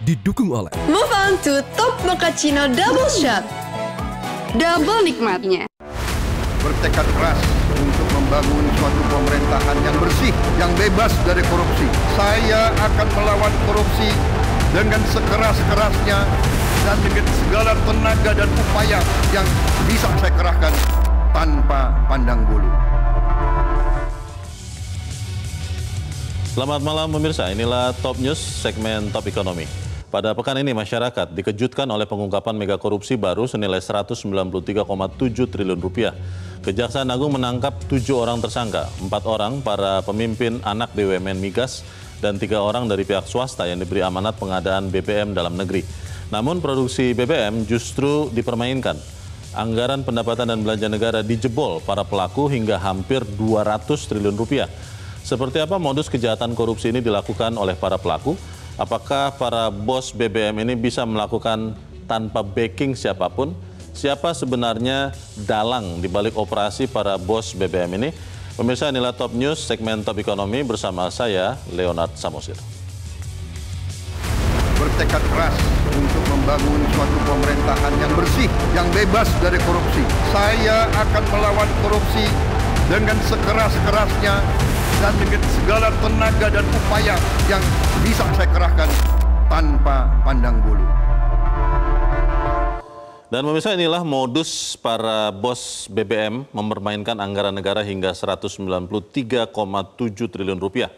didukung oleh Move on to Top Mochaccino Double Shot. Double nikmatnya. Bertekad keras untuk membangun suatu pemerintahan yang bersih, yang bebas dari korupsi. Saya akan melawan korupsi dengan sekeras-kerasnya dan dengan segala tenaga dan upaya yang bisa saya kerahkan tanpa pandang bulu. Selamat malam pemirsa, inilah Top News segmen Top Ekonomi. Pada pekan ini masyarakat dikejutkan oleh pengungkapan mega korupsi baru senilai 193,7 triliun rupiah. Kejaksaan Agung menangkap 7 orang tersangka, 4 orang para pemimpin anak BUMN Migas dan 3 orang dari pihak swasta yang diberi amanat pengadaan BBM dalam negeri. Namun produksi BBM justru dipermainkan. Anggaran pendapatan dan belanja negara dijebol para pelaku hingga hampir 200 triliun rupiah. Seperti apa modus kejahatan korupsi ini dilakukan oleh para pelaku? Apakah para bos BBM ini bisa melakukan tanpa backing siapapun? Siapa sebenarnya dalang di balik operasi para bos BBM ini? Pemirsa, inilah Top News segmen Top Ekonomi bersama saya, Leonard Samosir. Bertekad keras untuk membangun suatu pemerintahan yang bersih, yang bebas dari korupsi. Saya akan melawan korupsi dengan sekeras-kerasnya dan dengan segala tenaga dan upaya yang bisa saya kerahkan tanpa pandang bulu. Dan pemirsa, inilah modus para bos BBM mempermainkan anggaran negara hingga 193,7 triliun rupiah.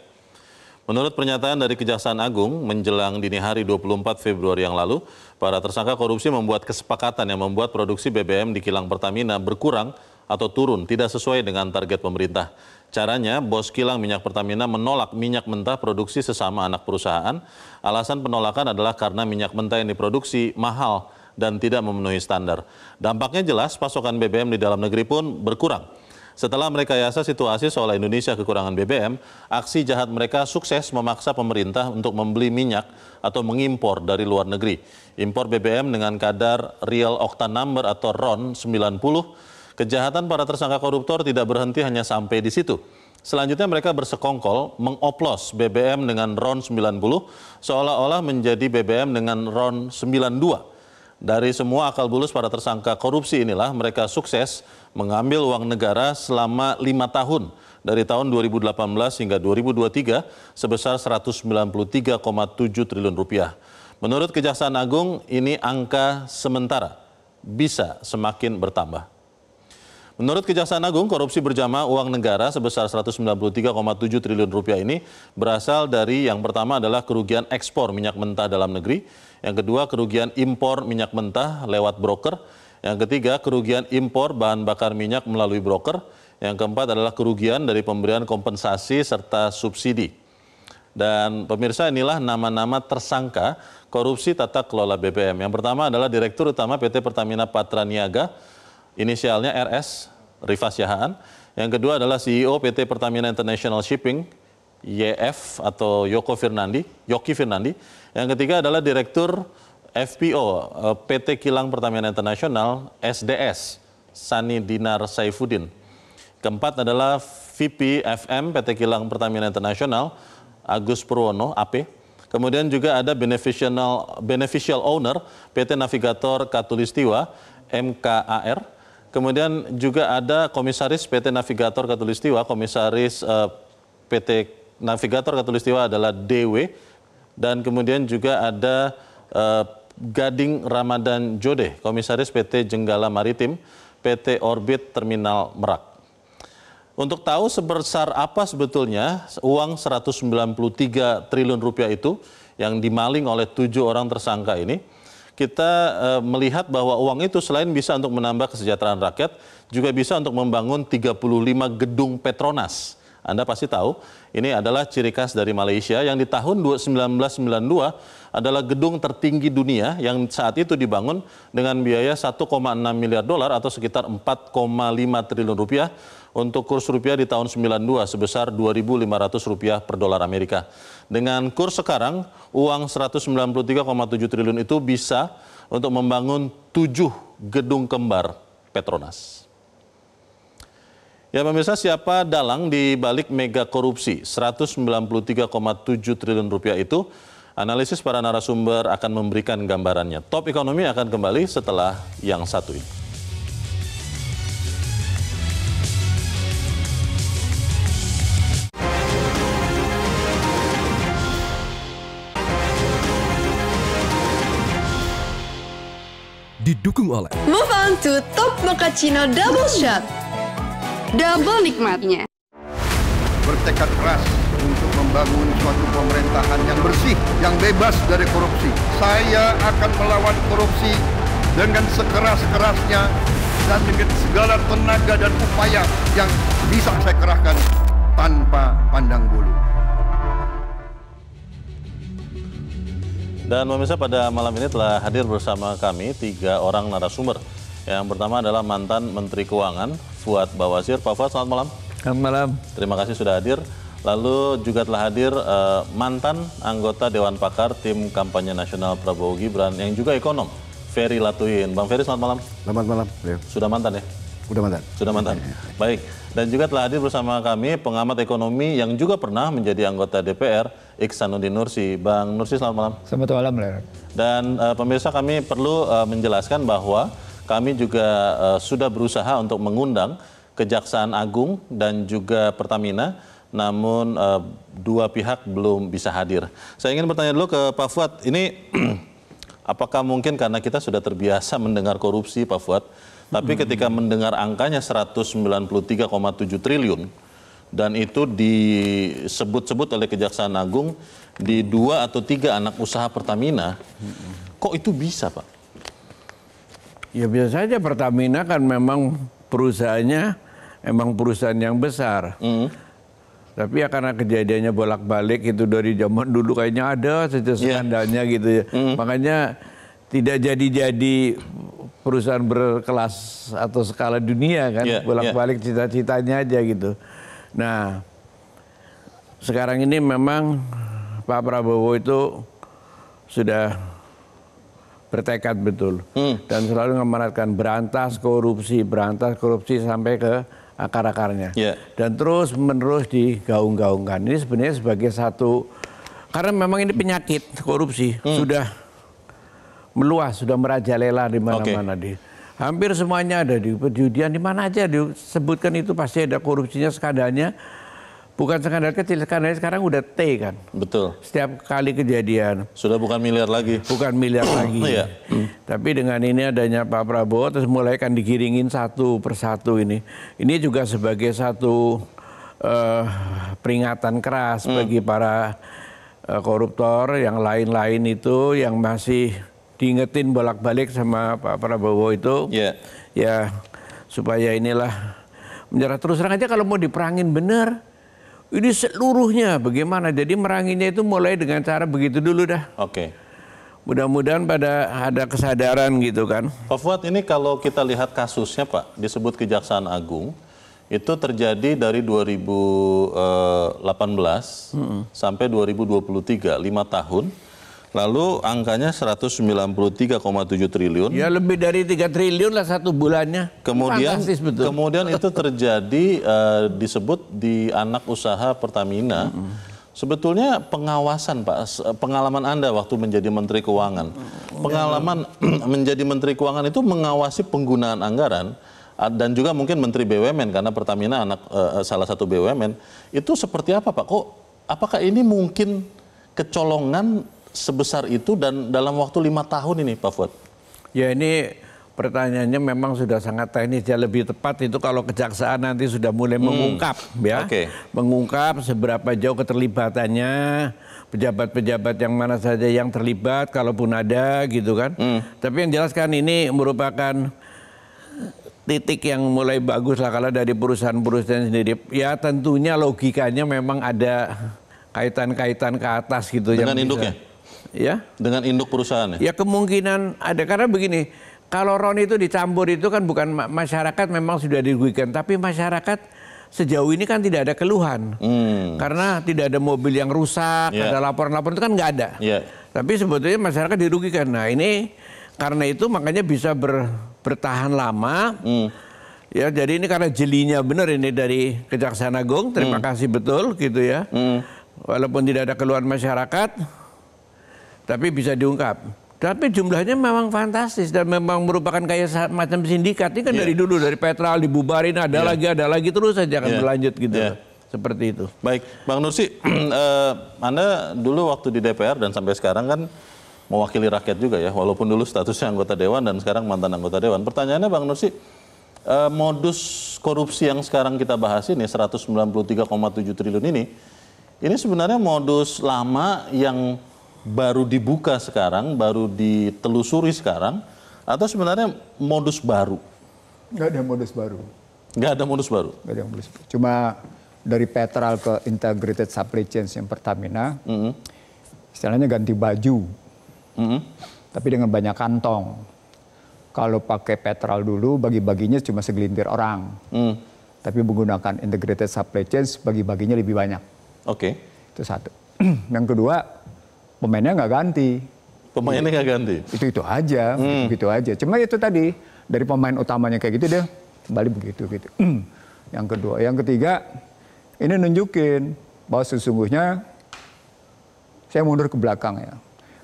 Menurut pernyataan dari Kejaksaan Agung menjelang dini hari 24 Februari yang lalu, para tersangka korupsi membuat kesepakatan yang membuat produksi BBM di kilang Pertamina berkurang atau turun tidak sesuai dengan target pemerintah. Caranya, bos kilang minyak Pertamina menolak minyak mentah produksi sesama anak perusahaan. Alasan penolakan adalah karena minyak mentah yang diproduksi mahal dan tidak memenuhi standar. Dampaknya jelas, pasokan BBM di dalam negeri pun berkurang. Setelah merekayasa situasi seolah Indonesia kekurangan BBM, aksi jahat mereka sukses memaksa pemerintah untuk membeli minyak atau mengimpor dari luar negeri. Impor BBM dengan kadar real octane number atau RON 90. Kejahatan para tersangka koruptor tidak berhenti hanya sampai di situ. Selanjutnya mereka bersekongkol mengoplos BBM dengan RON 90 seolah-olah menjadi BBM dengan RON 92. Dari semua akal bulus para tersangka korupsi inilah mereka sukses mengambil uang negara selama 5 tahun dari tahun 2018 hingga 2023 sebesar 193,7 triliun rupiah. Menurut Kejaksaan Agung, ini angka sementara, bisa semakin bertambah. Menurut Kejaksaan Agung, korupsi berjamaah uang negara sebesar 193,7 triliun rupiah ini berasal dari yang pertama adalah kerugian ekspor minyak mentah dalam negeri, yang kedua kerugian impor minyak mentah lewat broker, yang ketiga kerugian impor bahan bakar minyak melalui broker, yang keempat adalah kerugian dari pemberian kompensasi serta subsidi. Dan pemirsa, inilah nama-nama tersangka korupsi tata kelola BBM. Yang pertama adalah Direktur Utama PT Pertamina Patraniaga, inisialnya RS, Rifas Yahaan. Yang kedua adalah CEO PT Pertamina International Shipping, YF atau Yoki Firnandi. Yang ketiga adalah Direktur FPO PT Kilang Pertamina International, SDS, Sani Dinar Saifuddin. Keempat adalah VP FM PT Kilang Pertamina International, Agus Purwono, AP. Kemudian juga ada beneficial owner PT Navigator Katulistiwa, MKAR. Kemudian juga ada Komisaris PT Navigator Katulistiwa, Komisaris PT Navigator Katulistiwa adalah DW. Dan kemudian juga ada Gading Ramadan Jode, Komisaris PT Jenggala Maritim, PT Orbit Terminal Merak. Untuk tahu sebesar apa sebetulnya uang 193 triliun rupiah itu yang dimaling oleh 7 orang tersangka ini, kita melihat bahwa uang itu selain bisa untuk menambah kesejahteraan rakyat, juga bisa untuk membangun 35 gedung Petronas. Anda pasti tahu, ini adalah ciri khas dari Malaysia yang di tahun 1992 adalah gedung tertinggi dunia yang saat itu dibangun dengan biaya 1,6 miliar dolar atau sekitar 4,5 triliun rupiah. Untuk kurs rupiah di tahun 92 sebesar 2.500 rupiah per dolar Amerika. Dengan kurs sekarang, uang 193,7 triliun itu bisa untuk membangun 7 gedung kembar Petronas. Ya pemirsa, siapa dalang di balik mega korupsi 193,7 triliun rupiah itu? Analisis para narasumber akan memberikan gambarannya. Top Ekonomi akan kembali setelah yang satu ini. Didukung oleh Move on to Top Mochaccino Double Shot. Double nikmatnya. Bertekad keras untuk membangun suatu pemerintahan yang bersih, yang bebas dari korupsi. Saya akan melawan korupsi dengan sekeras-kerasnya dan dengan segala tenaga dan upaya yang bisa saya kerahkan tanpa pandang bulu. Dan pemirsa, pada malam ini telah hadir bersama kami 3 orang narasumber. Yang pertama adalah mantan Menteri Keuangan Fuad Bawazir. Pak Fuad, selamat malam. Selamat malam. Terima kasih sudah hadir. Lalu juga telah hadir mantan anggota Dewan Pakar Tim Kampanye Nasional Prabowo Gibran yang juga ekonom, Ferry Latuhin. Bang Ferry, selamat malam. Selamat malam. Sudah mantan ya? Udah mantan. Sudah mantan. Baik. Dan juga telah hadir bersama kami pengamat ekonomi yang juga pernah menjadi anggota DPR, Iksanuddin Nursi. Bang Nursi, selamat malam. Selamat malam, Ler. Dan pemirsa, kami perlu menjelaskan bahwa kami juga sudah berusaha untuk mengundang Kejaksaan Agung dan juga Pertamina, namun dua pihak belum bisa hadir. Saya ingin bertanya dulu ke Pak Fuad, ini apakah mungkin karena kita sudah terbiasa mendengar korupsi, Pak Fuad, tapi ketika mendengar angkanya 193,7 triliun, dan itu disebut-sebut oleh Kejaksaan Agung di 2 atau 3 anak usaha Pertamina, kok itu bisa, Pak? Ya biasa saja, Pertamina kan memang perusahaannya emang perusahaan yang besar. Tapi ya karena kejadiannya bolak-balik itu dari zaman dulu kayaknya ada saja skandalnya gitu ya. Makanya tidak jadi perusahaan berkelas atau skala dunia kan, bolak-balik cita-citanya aja gitu. Nah, sekarang ini memang Pak Prabowo itu sudah bertekad betul dan selalu mengamanatkan berantas korupsi sampai ke akar-akarnya. Dan terus menerus digaung-gaungkan. Ini sebenarnya sebagai satu, karena memang ini penyakit korupsi sudah meluas, sudah merajalela di mana-mana. Hampir semuanya ada, di perjudian, di mana aja disebutkan itu pasti ada korupsinya, skandalnya. Bukan skandal kecil, skandalnya sekarang udah T kan. Betul. Setiap kali kejadian. Sudah bukan miliar lagi. Bukan miliar lagi. Tapi dengan ini adanya Pak Prabowo, terus mulai kan digiringin satu persatu ini. Ini juga sebagai satu peringatan keras bagi para koruptor yang lain-lain itu yang masih diingetin bolak-balik sama Pak Prabowo itu. Ya supaya inilah menjarah. Terus terang aja kalau mau diperangin bener, ini seluruhnya bagaimana. Jadi meranginya itu mulai dengan cara begitu dulu dah. Mudah-mudahan pada ada kesadaran gitu kan. Pak Fuad, ini kalau kita lihat kasusnya Pak, disebut Kejaksaan Agung, itu terjadi dari 2018 sampai 2023, 5 tahun. Lalu angkanya 193,7 triliun. Ya lebih dari 3 triliun lah satu bulannya. Kemudian itu terjadi disebut di anak usaha Pertamina. Sebetulnya pengawasan Pak, pengalaman Anda waktu menjadi Menteri Keuangan. Pengalaman menjadi Menteri Keuangan itu mengawasi penggunaan anggaran dan juga mungkin Menteri BUMN karena Pertamina salah satu BUMN. Itu seperti apa Pak? Apakah ini mungkin kecolongan sebesar itu dan dalam waktu 5 tahun ini Pak Fuad? Ya ini pertanyaannya memang sudah sangat teknis, ya lebih tepat itu kalau kejaksaan nanti sudah mulai mengungkap ya. Mengungkap seberapa jauh keterlibatannya, pejabat-pejabat yang mana saja yang terlibat kalaupun ada gitu kan. Tapi yang jelas kan ini merupakan titik yang mulai bagus lah kalau dari perusahaan-perusahaan sendiri. Ya tentunya logikanya memang ada kaitan-kaitan ke atas gitu. Dengan yang induknya? Ya, dengan induk perusahaan ya kemungkinan ada, karena begini, kalau RON itu dicampur itu kan bukan masyarakat memang sudah dirugikan, tapi masyarakat sejauh ini kan tidak ada keluhan karena tidak ada mobil yang rusak, ada laporan-laporan itu kan nggak ada. Tapi sebetulnya masyarakat dirugikan. Nah ini karena itu makanya bisa bertahan lama. Ya jadi ini karena jelinya benar ini dari Kejaksaan Agung, terima kasih betul gitu ya. Walaupun tidak ada keluhan masyarakat. Tapi bisa diungkap. Tapi jumlahnya memang fantastis dan memang merupakan kayak macam sindikat. Ini kan dari dulu, dari Petral dibubarin, ada lagi terus saja akan berlanjut gitu. Seperti itu. Baik, Bang Nursi, Anda dulu waktu di DPR dan sampai sekarang kan mewakili rakyat juga ya, walaupun dulu statusnya anggota Dewan dan sekarang mantan anggota Dewan. Pertanyaannya Bang Nursi, modus korupsi yang sekarang kita bahas ini, 193,7 triliun ini sebenarnya modus lama yang baru dibuka sekarang, baru ditelusuri sekarang, atau sebenarnya modus baru? Nggak ada modus baru. Nggak ada modus baru? Nggak ada modus baru. Cuma dari Petral ke Integrated Supply Chain yang Pertamina, istilahnya ganti baju, tapi dengan banyak kantong. Kalau pakai Petral dulu, bagi-baginya cuma segelintir orang. Tapi menggunakan Integrated Supply Chain, bagi-baginya lebih banyak. Oke. Itu satu. Yang kedua, pemainnya nggak ganti. Pemainnya nggak ganti? Itu aja, begitu aja. Cuma itu tadi, dari pemain utamanya kayak gitu deh, kembali begitu. Yang kedua. Yang ketiga, ini nunjukin bahwa sesungguhnya, saya mundur ke belakang ya.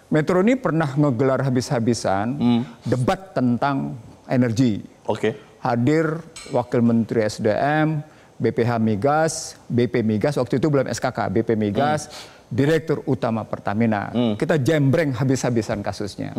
Metro ini pernah ngegelar habis-habisan debat tentang energi. Oke. Hadir Wakil Menteri SDM, BPH Migas, BP Migas, waktu itu belum SKK, BP Migas, Direktur Utama Pertamina. Kita jembreng habis-habisan kasusnya.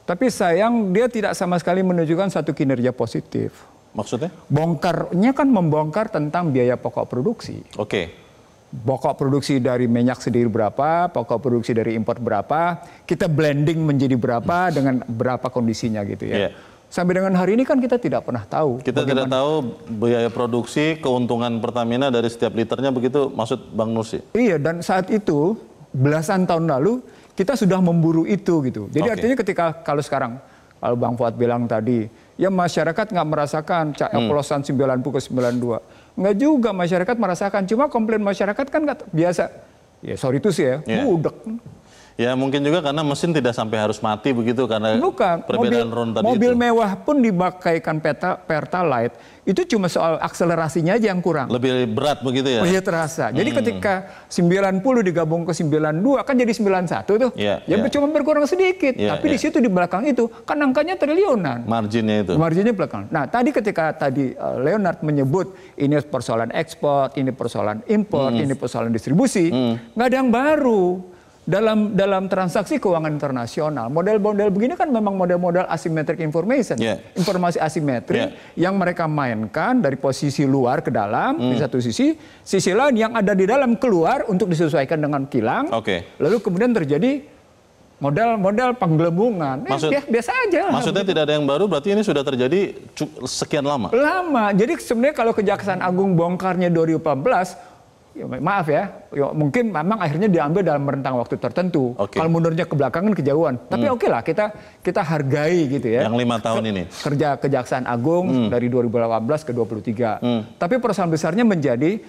Tapi sayang dia tidak sama sekali menunjukkan satu kinerja positif. Maksudnya? Bongkarnya kan membongkar tentang biaya pokok produksi. Oke. Pokok produksi dari minyak sendiri berapa, pokok produksi dari impor berapa, kita blending menjadi berapa dengan berapa kondisinya gitu ya. Sampai dengan hari ini kan kita tidak pernah tahu. Kita tidak tahu biaya produksi, keuntungan Pertamina dari setiap liternya, begitu maksud Bang Nursi? Iya, dan saat itu belasan tahun lalu kita sudah memburu itu gitu. Jadi artinya ketika kalau sekarang, kalau Bang Fuad bilang tadi, ya masyarakat nggak merasakan oplosan 90 ke 92. Nggak juga masyarakat merasakan, cuma komplain masyarakat kan nggak biasa. Ya sorry itu sih ya, budek. Ya mungkin juga karena mesin tidak sampai harus mati begitu karena perbedaan RON tadi mobil itu. Mewah pun dibakaikan Pertalite, itu cuma soal akselerasinya aja yang kurang. Lebih berat begitu ya? Iya terasa. Jadi ketika 90 digabung ke 92 kan jadi 91 tuh. Cuma berkurang sedikit. Tapi di situ di belakang itu kan angkanya triliunan. Marginnya itu. Marginnya belakang. Nah tadi ketika Leonard menyebut ini persoalan ekspor, ini persoalan impor, ini persoalan distribusi, nggak ada yang baru. Dalam transaksi keuangan internasional, model-model begini kan memang model-model asymmetric information, informasi asimetri yang mereka mainkan dari posisi luar ke dalam di satu sisi lain yang ada di dalam keluar untuk disesuaikan dengan kilang, lalu kemudian terjadi model-model penggelembungan. Biasa aja. Maksudnya tidak ada yang baru, berarti ini sudah terjadi sekian lama? Lama. Jadi sebenarnya kalau Kejaksaan Agung bongkarnya 2014, maaf ya, mungkin memang akhirnya diambil dalam rentang waktu tertentu. Kalau mundurnya ke belakang kan kejauhan. Tapi oke lah, kita hargai gitu ya. Yang 5 tahun ini. Kerja Kejaksaan Agung dari 2018 ke 2023. Tapi persoalan besarnya menjadi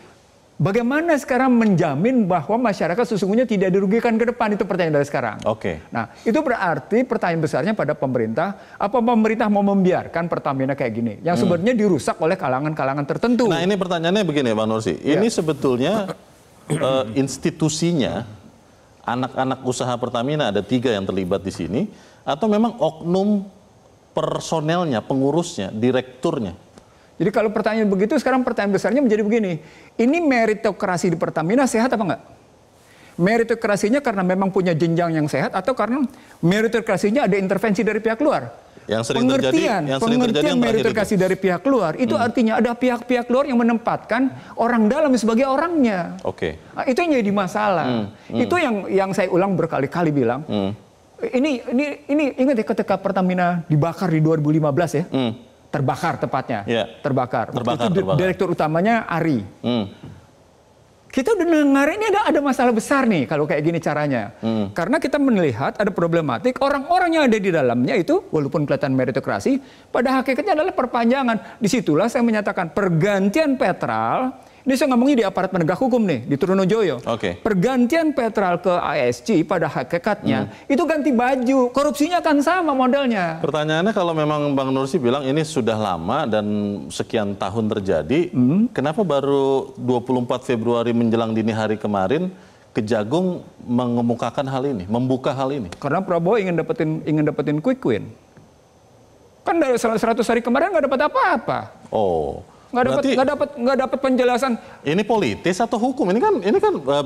bagaimana sekarang menjamin bahwa masyarakat sesungguhnya tidak dirugikan ke depan, itu pertanyaan dari sekarang. Nah, itu berarti pertanyaan besarnya pada pemerintah, apa pemerintah mau membiarkan Pertamina kayak gini, yang sebenarnya dirusak oleh kalangan-kalangan tertentu. Nah, ini pertanyaannya begini Bang Nursi, ini sebetulnya institusinya, anak-anak usaha Pertamina ada 3 yang terlibat di sini, atau memang oknum personelnya, pengurusnya, direkturnya? Jadi kalau pertanyaan begitu, sekarang pertanyaan besarnya menjadi begini. Ini meritokrasi di Pertamina sehat apa enggak? Meritokrasinya karena memang punya jenjang yang sehat atau karena meritokrasinya ada intervensi dari pihak luar? Yang sering terjadi meritokrasi dari pihak luar itu artinya ada pihak-pihak luar yang menempatkan orang dalam sebagai orangnya. Nah, itu yang jadi masalah. Itu yang saya ulang berkali-kali bilang. Ini ingat ya ketika Pertamina dibakar di 2015 ya. Terbakar tepatnya, terbakar. Itu direktur utamanya Ari. Kita udah dengar ini ada masalah besar nih kalau kayak gini caranya. Karena kita melihat ada problematik orang-orang yang ada di dalamnya itu walaupun kelihatan meritokrasi, pada hakikatnya adalah perpanjangan. Disitulah saya menyatakan pergantian Petral. Ini saya ngomongnya di aparat penegak hukum nih, di Trunojoyo. Pergantian Petral ke ASC pada hakikatnya itu ganti baju, korupsinya kan sama modelnya. Pertanyaannya kalau memang Bang Nursi bilang ini sudah lama dan sekian tahun terjadi, kenapa baru 24 Februari menjelang dini hari kemarin Kejagung mengemukakan hal ini, membuka hal ini? Karena Prabowo ingin dapetin quick win. Kan dari 100 hari kemarin nggak dapat apa-apa. Oh, nggak dapat penjelasan. Ini politis atau hukum? Ini kan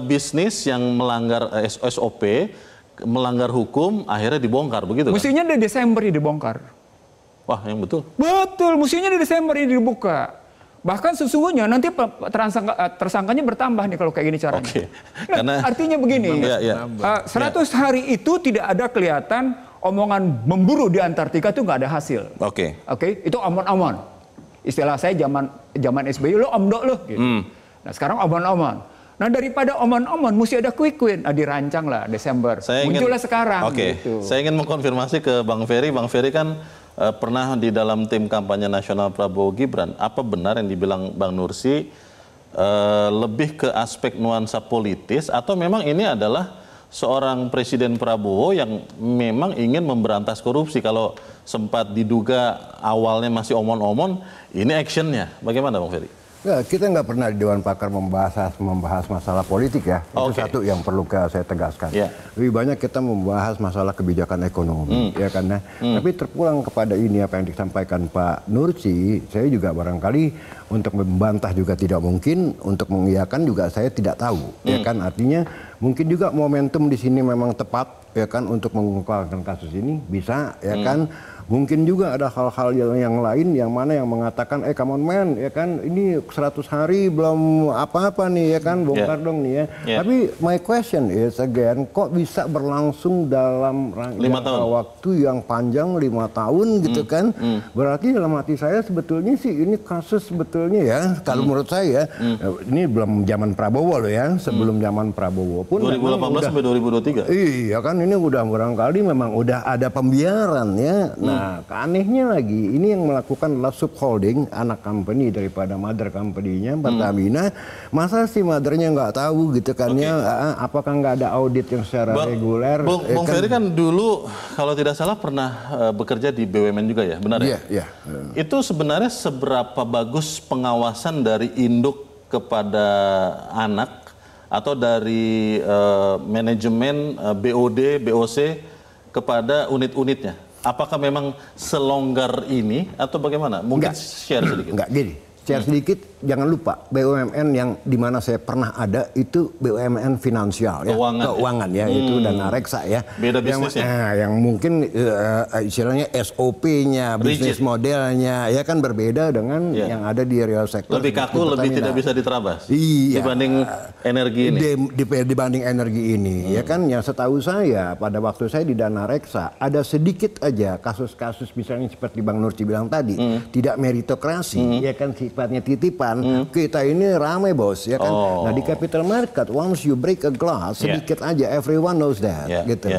bisnis yang melanggar SOP, melanggar hukum, akhirnya dibongkar begitu. Mestinya di Desember ini dibongkar. Wah, yang betul. Betul, mestinya di Desember ini dibuka. Bahkan sesungguhnya nanti tersangkanya bertambah nih kalau kayak gini caranya. Oke. Nah, artinya begini, 100 hari itu tidak ada kelihatan omongan memburu di Antartika itu nggak ada hasil. Oke. Itu omon-omon. Istilah saya zaman SBY, lo omdo lo. Gitu. Nah sekarang omon-omon. Nah daripada omon-omon, mesti ada quick win. Dirancang lah Desember. Muncullah sekarang. Gitu. Saya ingin mengkonfirmasi ke Bang Ferry. Bang Ferry kan pernah di dalam tim kampanye nasional Prabowo Gibran. Apa benar yang dibilang Bang Nursi lebih ke aspek nuansa politis atau memang ini adalah seorang Presiden Prabowo yang memang ingin memberantas korupsi? Kalau sempat diduga awalnya masih omon-omon, ini actionnya. Bagaimana Bang Ferry? Ya, kita nggak pernah di Dewan Pakar membahas masalah politik ya. Itu satu yang perlu saya tegaskan. Lebih banyak kita membahas masalah kebijakan ekonomi, ya kan. Tapi terpulang kepada ini apa yang disampaikan Pak Nursi, saya juga barangkali untuk membantah juga tidak mungkin, untuk mengiyakan juga saya tidak tahu, ya kan. Artinya mungkin juga momentum di sini memang tepat, ya kan, untuk mengungkapkan kasus ini bisa, ya kan. Mungkin juga ada hal-hal yang lain yang mana yang mengatakan come on man, ya kan, ini 100 hari belum apa-apa nih, ya kan, bongkar dong nih ya. Tapi my question is again, kok bisa berlangsung dalam rangka waktu yang panjang 5 tahun gitu kan. Berarti dalam hati saya sebetulnya sih ini kasus sebetulnya ya, kalau menurut saya ini belum zaman Prabowo loh ya, sebelum zaman Prabowo pun 2018 sampai 2023. Iya kan, ini udah barangkali memang udah ada pembiaran ya. Nah, anehnya lagi, ini yang melakukan adalah subholding, anak company daripada mother company-nya, Pertamina. Masa sih mothernya nggak tahu gitu kan ya, apakah nggak ada audit yang secara reguler? Bang Ferry kan dulu, kalau tidak salah pernah bekerja di BUMN juga ya, benar ya? Iya. Itu sebenarnya seberapa bagus pengawasan dari induk kepada anak, atau dari manajemen BOD, BOC kepada unit-unitnya? Apakah memang selonggar ini atau bagaimana? Mungkin share sedikit. Enggak, gini. Share sedikit, jangan lupa BUMN yang dimana saya pernah ada itu BUMN finansial ya, keuangan ya, itu Dana Reksa ya. Beda bisnisnya. Yang mungkin istilahnya SOP-nya, bisnis modelnya ya kan berbeda dengan yang ada di real sektor. Lebih kaku, lebih tidak bisa diterabas. Iya. Dibanding energi ini. Dibanding energi ini ya kan, yang setahu saya pada waktu saya di Dana Reksa ada sedikit aja kasus-kasus misalnya seperti Bang Nursi bilang tadi, tidak meritokrasi ya kan, sifatnya titipan. Kita ini ramai bos ya kan. Nah di capital market once you break a glass sedikit aja everyone knows that gitu.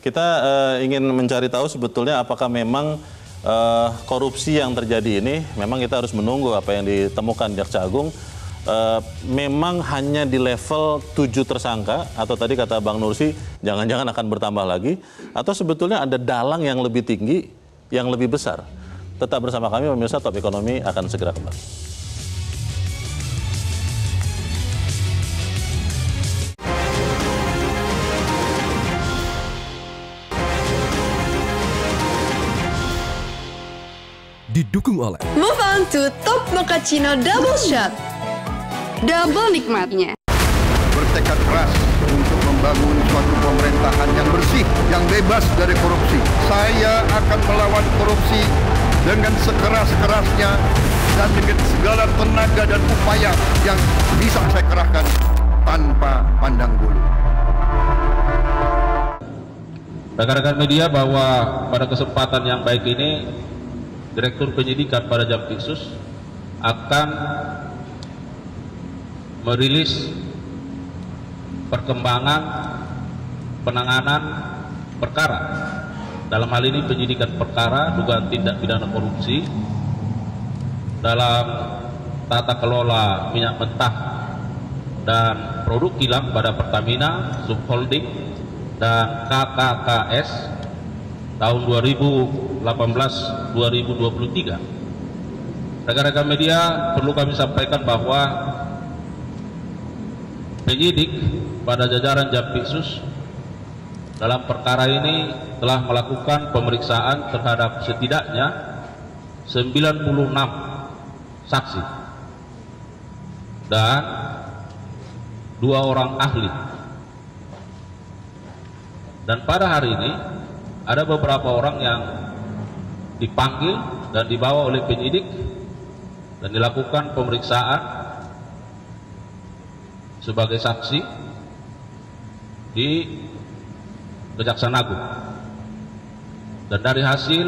Kita ingin mencari tahu sebetulnya apakah memang korupsi yang terjadi ini, memang kita harus menunggu apa yang ditemukan Jaksa Agung. Memang hanya di level 7 tersangka atau tadi kata Bang Nursi jangan-jangan akan bertambah lagi, atau sebetulnya ada dalang yang lebih tinggi, yang lebih besar. Tetap bersama kami pemirsa, Top Ekonomi akan segera kembali. Didukung oleh Move on to Top Mochaccino Double Shot. Double nikmatnya. Bertekad keras untuk membangun suatu pemerintahan yang bersih, yang bebas dari korupsi. Saya akan melawan korupsi dengan sekeras-kerasnya dan dengan segala tenaga dan upaya yang bisa saya kerahkan tanpa pandang bulu. Rekan-rekan media, bahwa pada kesempatan yang baik ini Direktur Penyidikan pada Jampitsus akan merilis perkembangan penanganan perkara, dalam hal ini penyidikan perkara dugaan tindak pidana korupsi dalam tata kelola minyak mentah dan produk kilang pada Pertamina, Subholding dan KKKS tahun 2018-2023. Rekan-rekan media, perlu kami sampaikan bahwa penyidik pada jajaran Jampitsus dalam perkara ini telah melakukan pemeriksaan terhadap setidaknya 96 saksi dan 2 orang ahli. Dan pada hari ini ada beberapa orang yang dipanggil dan dibawa oleh penyidik dan dilakukan pemeriksaan sebagai saksi di Kejaksaan Agung. Dan dari hasil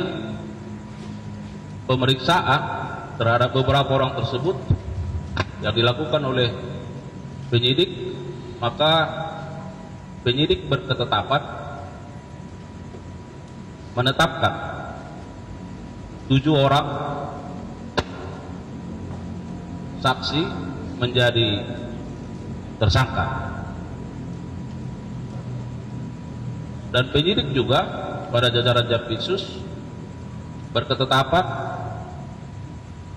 pemeriksaan terhadap beberapa orang tersebut yang dilakukan oleh penyidik, maka penyidik berketetapan menetapkan 7 orang saksi menjadi tersangka. Dan penyidik juga pada jajaran Jampitsus berketetapan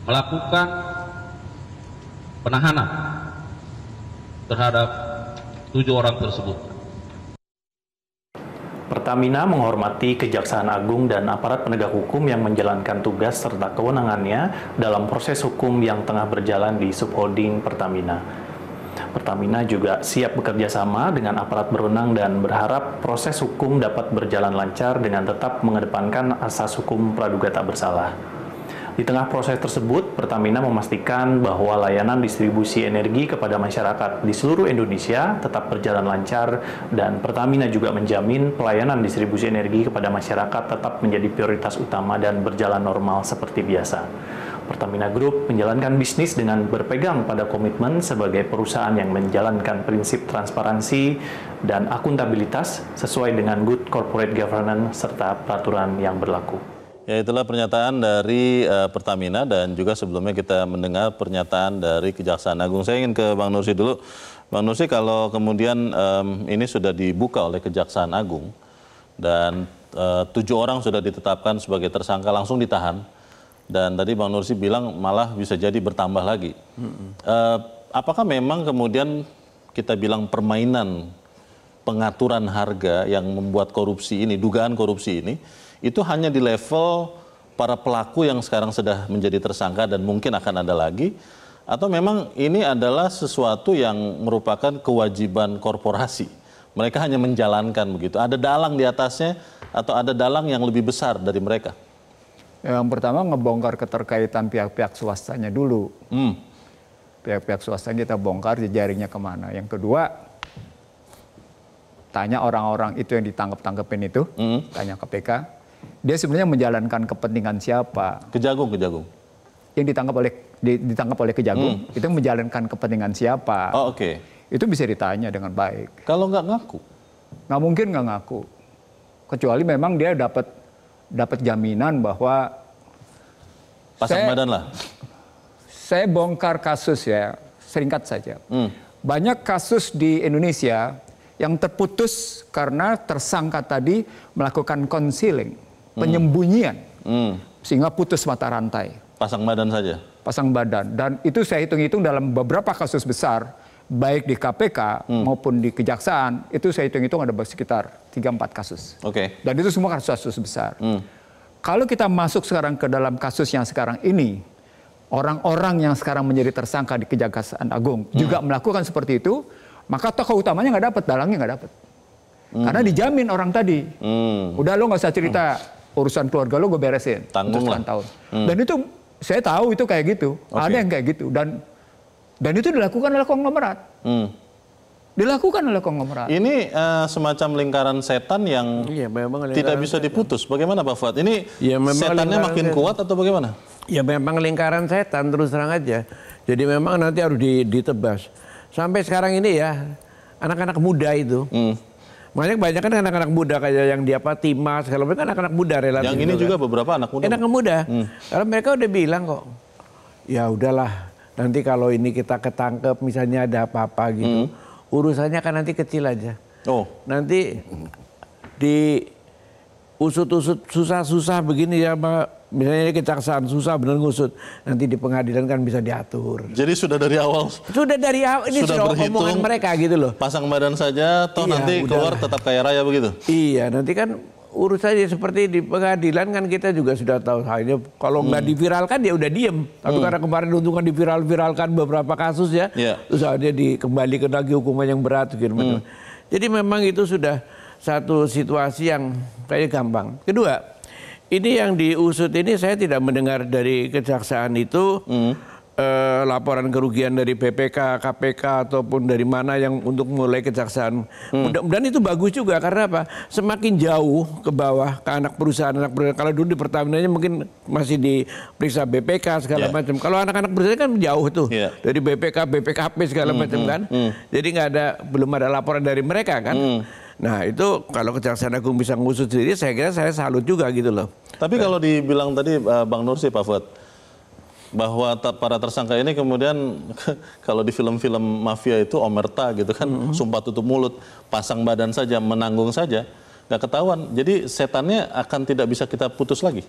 melakukan penahanan terhadap 7 orang tersebut. Pertamina menghormati Kejaksaan Agung dan aparat penegak hukum yang menjalankan tugas serta kewenangannya dalam proses hukum yang tengah berjalan di subholding Pertamina. Pertamina juga siap bekerja sama dengan aparat berwenang dan berharap proses hukum dapat berjalan lancar dengan tetap mengedepankan asas hukum praduga tak bersalah. Di tengah proses tersebut, Pertamina memastikan bahwa layanan distribusi energi kepada masyarakat di seluruh Indonesia tetap berjalan lancar dan Pertamina juga menjamin pelayanan distribusi energi kepada masyarakat tetap menjadi prioritas utama dan berjalan normal seperti biasa. Pertamina Group menjalankan bisnis dengan berpegang pada komitmen sebagai perusahaan yang menjalankan prinsip transparansi dan akuntabilitas sesuai dengan good corporate governance serta peraturan yang berlaku. Ya, itulah pernyataan dari Pertamina dan juga sebelumnya kita mendengar pernyataan dari Kejaksaan Agung. Saya ingin ke Bang Nursi dulu. Bang Nursi, kalau kemudian ini sudah dibuka oleh Kejaksaan Agung dan 7 orang sudah ditetapkan sebagai tersangka langsung ditahan dan tadi Bang Nursi bilang malah bisa jadi bertambah lagi. Apakah memang kemudian kita bilang permainan pengaturan harga yang membuat korupsi ini, dugaan korupsi ini, itu hanya di level para pelaku yang sekarang sudah menjadi tersangka dan mungkin akan ada lagi, atau memang ini adalah sesuatu yang merupakan kewajiban korporasi? Mereka hanya menjalankan begitu. Ada dalang di atasnya atau ada dalang yang lebih besar dari mereka? Yang pertama ngebongkar keterkaitan pihak-pihak swastanya dulu. Pihak-pihak swastanya kita bongkar jejaringnya kemana. Yang kedua, tanya orang-orang itu yang ditangkap-tangkepin itu, tanya KPK. Dia sebenarnya menjalankan kepentingan siapa? Kejagung. Yang ditangkap oleh Kejagung itu menjalankan kepentingan siapa? Oh, oke. Itu bisa ditanya dengan baik. Kalau nggak ngaku? Nggak mungkin nggak ngaku. Kecuali memang dia dapat jaminan bahwa pasang badan lah. Saya bongkar kasus ya, singkat saja. Banyak kasus di Indonesia yang terputus karena tersangka tadi melakukan concealing, penyembunyian, sehingga putus mata rantai. Pasang badan saja? Pasang badan. Dan itu saya hitung-hitung dalam beberapa kasus besar, baik di KPK maupun di Kejaksaan, itu saya hitung-hitung ada sekitar 3-4 kasus. Oke. Dan itu semua kasus-kasus besar. Kalau kita masuk sekarang ke dalam kasus yang sekarang ini, orang-orang yang sekarang menjadi tersangka di Kejaksaan Agung juga melakukan seperti itu, maka tokoh utamanya nggak dapat, dalangnya nggak dapat. Karena dijamin orang tadi. Udah lo nggak usah cerita, urusan keluarga lo gue beresin. Tanggung lah. Tahun. Dan itu saya tahu itu kayak gitu. Ada yang kayak gitu. Dan itu dilakukan oleh konglomerat. Dilakukan oleh konglomerat. Ini semacam lingkaran setan yang tidak bisa diputus. Bagaimana Pak Fuad? Ini setannya makin kuat atau bagaimana? Ya memang lingkaran setan, terus terang aja. Jadi memang nanti harus ditebas. Sampai sekarang ini ya, anak-anak muda itu. Makanya kebanyakan anak-anak muda kayak yang di Timah, segala macam kan anak-anak muda relatif. Yang ini juga kan beberapa anak muda. Anak muda. Karena mereka udah bilang kok, ya udahlah, nanti kalau ini kita ketangkep misalnya ada apa-apa gitu, urusannya kan nanti kecil aja. Nanti usut-usut susah-susah begini ya, misalnya kejaksaan susah bener ngusut, nanti di pengadilan kan bisa diatur. Jadi sudah dari awal? Sudah dari awal, ini sudah omongan mereka gitu loh. Pasang badan saja, toh nanti keluar tetap kaya raya begitu? Iya, nanti kan urusannya seperti di pengadilan kan kita juga sudah tahu hanya kalau nggak diviralkan ya udah diem. Tapi karena kemarin untung kan diviral-viralkan beberapa kasus ya, terus akhirnya dikembalikan lagi hukuman yang berat gitu. Jadi memang itu sudah satu situasi yang kayak gampang. Kedua, ini yang diusut ini saya tidak mendengar dari kejaksaan itu laporan kerugian dari BPK, KPK ataupun dari mana yang untuk mulai kejaksaan. Mudah-mudahan itu bagus juga karena apa? Semakin jauh ke bawah ke anak perusahaan. Kalau dulu di Pertamina mungkin masih diperiksa BPK segala macam. Kalau anak-anak perusahaan kan jauh tuh dari BPK, BPKP segala macam kan. Jadi belum ada laporan dari mereka kan. Nah itu kalau Kejaksaan Agung bisa ngusut sendiri, saya kira saya salut juga gitu loh. Tapi kalau dibilang tadi Bang Nursi, Pak Fuad, bahwa para tersangka ini kemudian kalau di film-film mafia itu omerta gitu kan, sumpah tutup mulut, pasang badan saja, menanggung saja, nggak ketahuan. Jadi setannya akan tidak bisa kita putus lagi.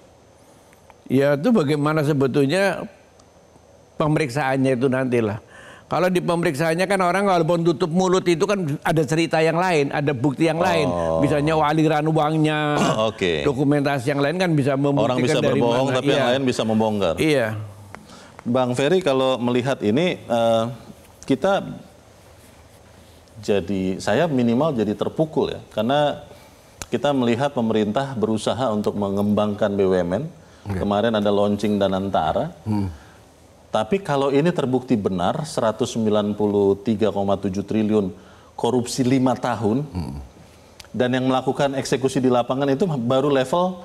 Ya itu bagaimana sebetulnya pemeriksaannya itu nantilah. Kalau di pemeriksaannya kan orang walaupun tutup mulut itu kan ada cerita yang lain, ada bukti yang lain. Misalnya aliran uangnya, dokumentasi yang lain kan bisa membuktikan orang bisa dari berbohong, mana. tapi yang lain bisa membongkar. Iya. Bang Ferry, kalau melihat ini kita saya minimal jadi terpukul ya, karena kita melihat pemerintah berusaha untuk mengembangkan BUMN. Kemarin ada launching Danantara. Tapi kalau ini terbukti benar, 193,7 triliun korupsi 5 tahun, dan yang melakukan eksekusi di lapangan itu baru level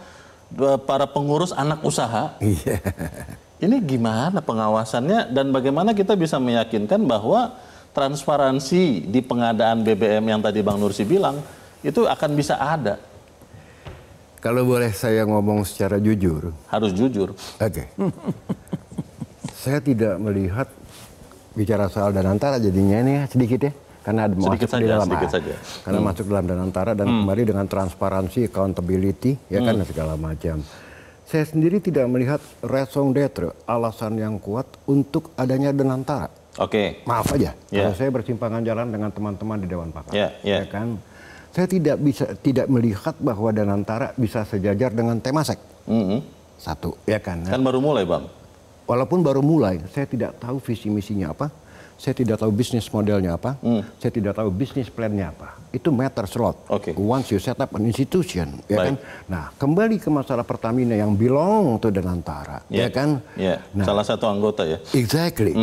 para pengurus anak usaha. Ini gimana pengawasannya dan bagaimana kita bisa meyakinkan bahwa transparansi di pengadaan BBM yang tadi Bang Nursi bilang itu akan bisa ada? Kalau boleh saya ngomong secara jujur. Harus jujur. Oke. Saya tidak melihat bicara soal Danantara jadinya ini sedikit ya. Karena ada masuk di dalam karena masuk dalam Danantara dan kembali dengan transparansi, accountability, ya kan segala macam. Saya sendiri tidak melihat raison d'être, alasan yang kuat untuk adanya Danantara. Maaf aja, kalau saya bersimpangan jalan dengan teman-teman di Dewan Pakar, ya kan. Saya tidak melihat bahwa Danantara bisa sejajar dengan Temasek. Satu, ya kan. Kan baru mulai, Bang. Walaupun baru mulai, saya tidak tahu visi misinya apa, saya tidak tahu bisnis modelnya apa, saya tidak tahu bisnis plan-nya apa. Itu matters a lot. Once you set up an institution, ya kan. Nah, kembali ke masalah Pertamina yang belong to Danantara, ya kan. Nah, salah satu anggota ya. Exactly.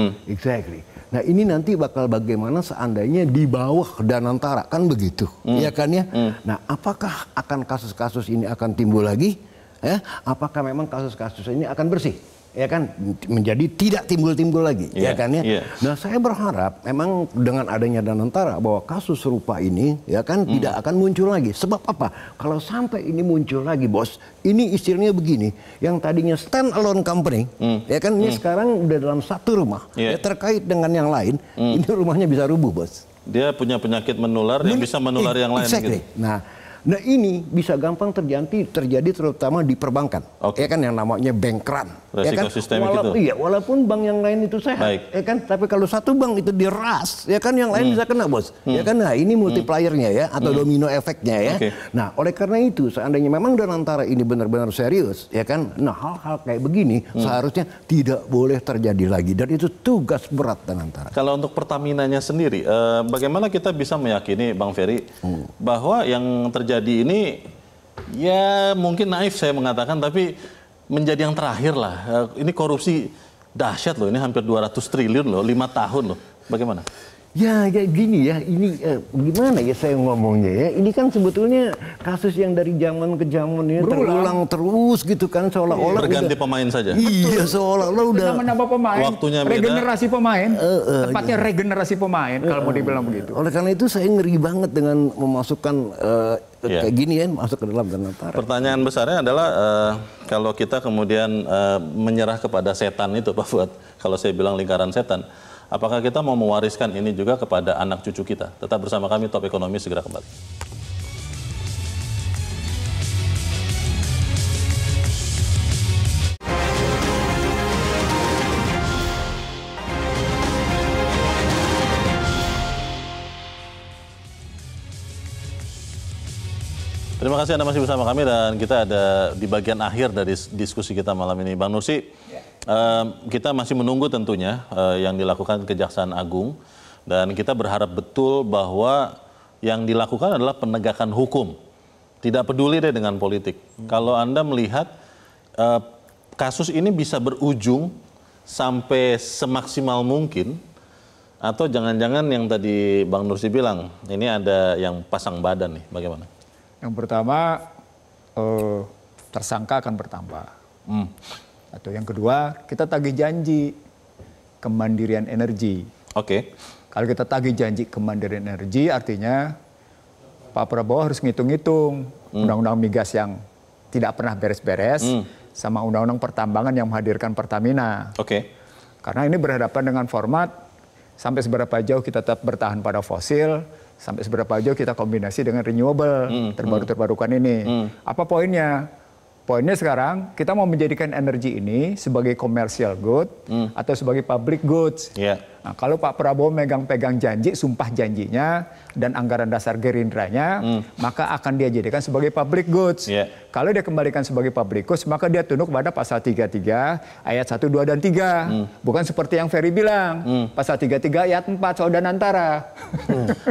Nah, ini nanti bakal bagaimana seandainya di bawah Danantara, kan begitu, ya kan ya. Nah, apakah akan kasus-kasus ini akan timbul lagi? Ya, apakah memang kasus-kasus ini akan bersih? Ya kan, menjadi tidak timbul-timbul lagi, ya kan ya. Nah, saya berharap memang dengan adanya Danantara bahwa kasus serupa ini, ya kan, tidak akan muncul lagi. Sebab apa? Kalau sampai ini muncul lagi, bos, ini istilahnya begini, yang tadinya stand alone company, ya kan, ini sekarang udah dalam satu rumah, ya terkait dengan yang lain, ini rumahnya bisa rubuh, bos. Dia punya penyakit menular yang bisa menular yang lain. Gitu. Nah ini bisa gampang terjadi terutama di perbankan, ya kan, yang namanya bank run, ya kan, walaupun bank yang lain itu sehat, ya kan, tapi kalau satu bank itu diras, ya kan, yang lain bisa kena, bos, ya kan. Nah ini multipliernya ya, atau domino efeknya ya. Nah oleh karena itu seandainya memang Danantara ini benar-benar serius, ya kan, nah hal-hal kayak begini seharusnya tidak boleh terjadi lagi dan itu tugas berat Danantara. Kalau untuk Pertaminanya sendiri, bagaimana kita bisa meyakini, Bang Ferry, bahwa yang terjadi ini ya mungkin naif saya mengatakan, tapi menjadi yang terakhir lah. Ini korupsi dahsyat loh, ini hampir 200 triliun loh, 5 tahun loh. Bagaimana? Ya gini ya, ini gimana ya saya ngomongnya ya, ini kan sebetulnya kasus yang dari zaman ke zaman ini terulang terus gitu kan, seolah-olah berganti pemain saja. Iya, seolah-olah udah menambah pemain, waktunya beda. Regenerasi pemain, tepatnya regenerasi pemain kalau mau dibilang begitu. Oleh karena itu saya ngeri banget dengan memasukkan kayak gini ya, masuk ke dalam Danantara. Pertanyaan besarnya adalah kalau kita kemudian menyerah kepada setan itu, Pak Fuad, kalau saya bilang lingkaran setan, apakah kita mau mewariskan ini juga kepada anak cucu kita? Tetap bersama kami, Top Ekonomi segera kembali. Terima kasih Anda masih bersama kami dan kita ada di bagian akhir dari diskusi kita malam ini. Bang Nursi, kita masih menunggu tentunya yang dilakukan Kejaksaan Agung dan kita berharap betul bahwa yang dilakukan adalah penegakan hukum. Tidak peduli deh dengan politik. Kalau Anda melihat kasus ini bisa berujung sampai semaksimal mungkin atau jangan-jangan yang tadi Bang Nursi bilang, ini ada yang pasang badan nih, bagaimana? Yang pertama, tersangka akan bertambah. Atau yang kedua, kita tagih janji kemandirian energi. Oke. Kalau kita tagih janji kemandirian energi, artinya Pak Prabowo harus ngitung-ngitung undang-undang migas yang tidak pernah beres-beres, sama undang-undang pertambangan yang menghadirkan Pertamina. Oke. Karena ini berhadapan dengan format sampai seberapa jauh kita tetap bertahan pada fosil, sampai seberapa jauh kita kombinasi dengan renewable, terbarukan ini. Apa poinnya? Poinnya sekarang kita mau menjadikan energi ini sebagai commercial good atau sebagai public goods. Yeah. Nah, kalau Pak Prabowo megang-pegang janji, sumpah janjinya dan anggaran dasar Gerindranya, maka akan dia jadikan sebagai public goods. Yeah. Kalau dia kembalikan sebagai public goods, maka dia tunduk pada pasal 33 ayat 1, 2, dan 3. Bukan seperti yang Ferry bilang, pasal 33 ayat 4 soal dan antara.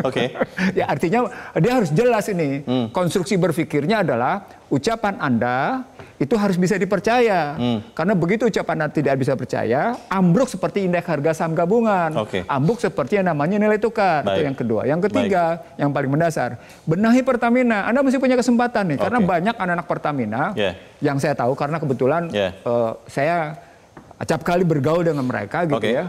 Oke. Ya, artinya dia harus jelas ini. Konstruksi berpikirnya adalah ucapan Anda itu harus bisa dipercaya. Karena begitu ucapan Anda tidak bisa percaya, ambruk seperti indeks harga saham gabungan. Ambruk seperti yang namanya nilai tukar. Itu yang kedua. Yang ketiga, yang paling mendasar, benahi Pertamina. Anda masih punya kesempatan nih, karena banyak anak-anak Pertamina yang saya tahu, karena kebetulan saya acap kali bergaul dengan mereka gitu ya.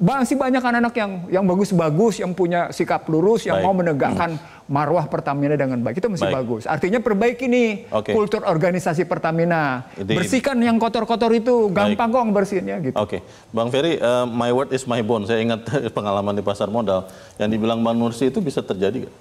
Masih banyak anak-anak yang bagus-bagus, yang punya sikap lurus, yang mau menegakkan marwah Pertamina dengan baik. Itu masih bagus. Artinya perbaiki nih kultur organisasi Pertamina. Bersihkan yang kotor-kotor itu. Gampang kok bersihinnya gitu. Oke. Bang Ferry, my word is my bond. Saya ingat pengalaman di pasar modal. Yang dibilang Bang Nursi itu bisa terjadi gak?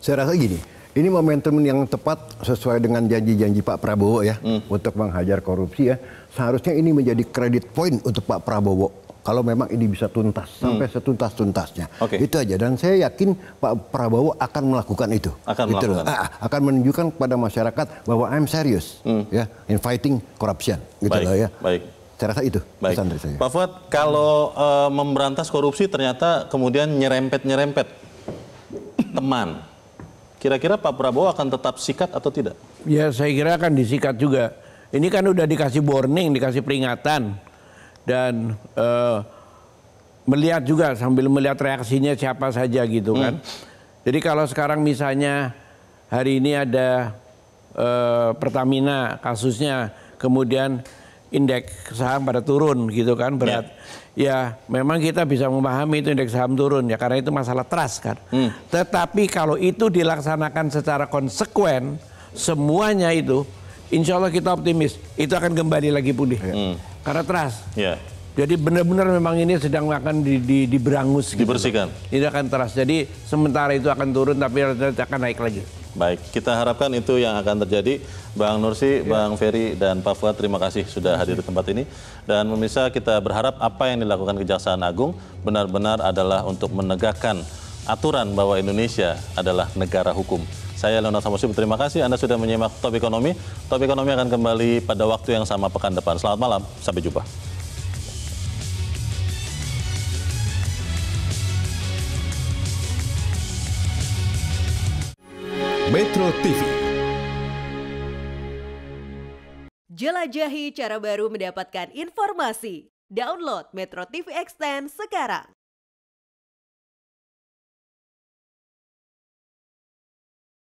Saya rasa gini. Ini momentum yang tepat sesuai dengan janji-janji Pak Prabowo ya. Untuk menghajar korupsi ya. Seharusnya ini menjadi credit point untuk Pak Prabowo. Kalau memang ini bisa tuntas, sampai setuntas-tuntasnya. Itu aja. Dan saya yakin Pak Prabowo akan melakukan itu. Akan menunjukkan kepada masyarakat bahwa I'm serious ya, in fighting corruption. Gitu loh ya. Saya rasa itu pesan dari saya. Pak Fuad, kalau memberantas korupsi ternyata kemudian nyerempet-nyerempet teman. Kira-kira Pak Prabowo akan tetap sikat atau tidak? Ya, saya kira akan disikat juga. Ini kan udah dikasih warning, dikasih peringatan. Dan melihat juga, sambil melihat reaksinya siapa saja gitu kan. Jadi kalau sekarang misalnya hari ini ada Pertamina kasusnya, kemudian indeks saham pada turun gitu kan, berat. Ya memang kita bisa memahami itu indeks saham turun ya, karena itu masalah trust kan. Tetapi kalau itu dilaksanakan secara konsekuen, semuanya itu, insya Allah kita optimis, itu akan kembali lagi pulih. Karena trust. Jadi benar-benar memang ini sedang akan diberangus. Dibersihkan. Ini akan trust. Jadi sementara itu akan turun tapi akan naik lagi. Baik, kita harapkan itu yang akan terjadi. Bang Nursi, Bang Ferry, dan Pak Fuad, terima kasih sudah hadir di tempat ini. Dan pemirsa, kita berharap apa yang dilakukan Kejaksaan Agung benar-benar adalah untuk menegakkan aturan bahwa Indonesia adalah negara hukum. Saya Leonard Samosir, terima kasih Anda sudah menyimak Top Ekonomi. Top Ekonomi akan kembali pada waktu yang sama pekan depan. Selamat malam, sampai jumpa. Metro TV. Jelajahi cara baru mendapatkan informasi. Download Metro TV Extend sekarang.